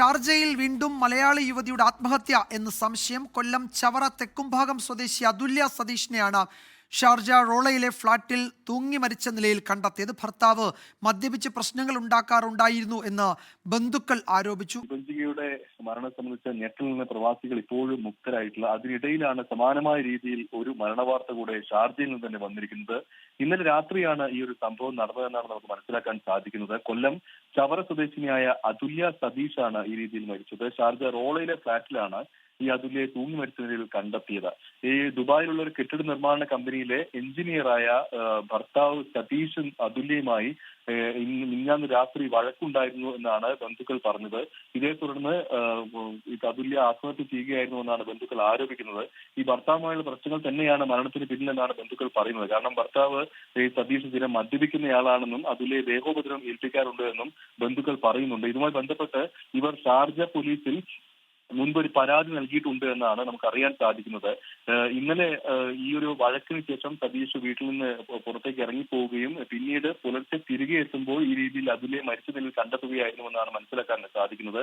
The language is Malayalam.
ഷാർജയിൽ വീണ്ടും മലയാളി യുവതിയുടെ ആത്മഹത്യ എന്ന് സംശയം. കൊല്ലം ചവറ തെക്കുംഭാഗം സ്വദേശി അതുല്യ സതീഷിനെയാണ് ഷാർജ റോളയിലെ ഫ്ളാറ്റിൽ തൂങ്ങി മരിച്ച നിലയിൽ കണ്ടെത്തിയത്. ഭർത്താവ് മദ്യപിച്ച് പ്രശ്നങ്ങൾ ഉണ്ടാക്കാറുണ്ടായിരുന്നു എന്ന് ബന്ധുക്കൾ ആരോപിച്ചു. ബന്ധികയുടെ മരണം സംബന്ധിച്ച ഞെട്ടിൽ നിന്ന് പ്രവാസികൾ ഇപ്പോഴും മുക്തരായിട്ടില്ല. അതിനിടയിലാണ് സമാനമായ രീതിയിൽ ഒരു മരണവാർത്ത കൂടെ ഷാർജയിൽ നിന്ന് തന്നെ വന്നിരിക്കുന്നത്. ഇന്നലെ രാത്രിയാണ് ഈ ഒരു സംഭവം നടന്നതെന്നാണ് നമുക്ക് മനസ്സിലാക്കാൻ സാധിക്കുന്നത്. കൊല്ലം ചവറ സ്വദേശിനിയായ അതുല്യ സതീഷാണ് ഈ രീതിയിൽ മരിച്ചത്. ഷാർജ റോളയിലെ ഫ്ളാറ്റിലാണ് ഈ അതുല്യയെ തൂങ്ങി മരിച്ച നിലയിൽ കണ്ടെത്തിയത്. ഈ ദുബായിലുള്ള ഒരു കെട്ടിട നിർമ്മാണ കമ്പനിയിലെ എഞ്ചിനീയറായ ഭർത്താവ് സതീഷും അതുല്യയുമായി മിഞ്ഞാന്ന് രാത്രി വഴക്കുണ്ടായിരുന്നു എന്നാണ് ബന്ധുക്കൾ പറഞ്ഞത്. ഇതേ തുടർന്ന് അതുല്യ ആത്മഹത്യ ചെയ്യുകയായിരുന്നു എന്നാണ് ബന്ധുക്കൾ ആരോപിക്കുന്നത്. ഈ ഭർത്താവുമായുള്ള പ്രശ്നങ്ങൾ തന്നെയാണ് മരണത്തിന് പിന്നിലെന്നാണ് ബന്ധുക്കൾ പറയുന്നത്. കാരണം ഭർത്താവ് സതീഷ് സ്ഥിരം മദ്യപിക്കുന്നയാളാണെന്നും അതുല്യയെ ദേഹോപദ്രവം ഏൽപ്പിക്കാറുണ്ട് എന്നും ബന്ധുക്കൾ പറയുന്നുണ്ട്. ഇതുമായി ബന്ധപ്പെട്ട് ഇവർ ഷാർജ പോലീസിൽ മുൻപൊരു പരാതി നൽകിയിട്ടുണ്ട് എന്നാണ് നമുക്ക് അറിയാൻ സാധിക്കുന്നത്. ഇന്നലെ ഈ ഒരു വഴക്കിന് ശേഷം സതീഷ് വീട്ടിൽ നിന്ന് പുറത്തേക്ക് ഇറങ്ങിപ്പോവുകയും പിന്നീട് പുലർച്ചെ തിരികെ എത്തുമ്പോൾ ഈ രീതിയിൽ അതുല്യെ മരിച്ച നിലയിൽ കണ്ടെത്തുകയായിരുന്നു എന്നാണ് മനസ്സിലാക്കാൻ സാധിക്കുന്നത്.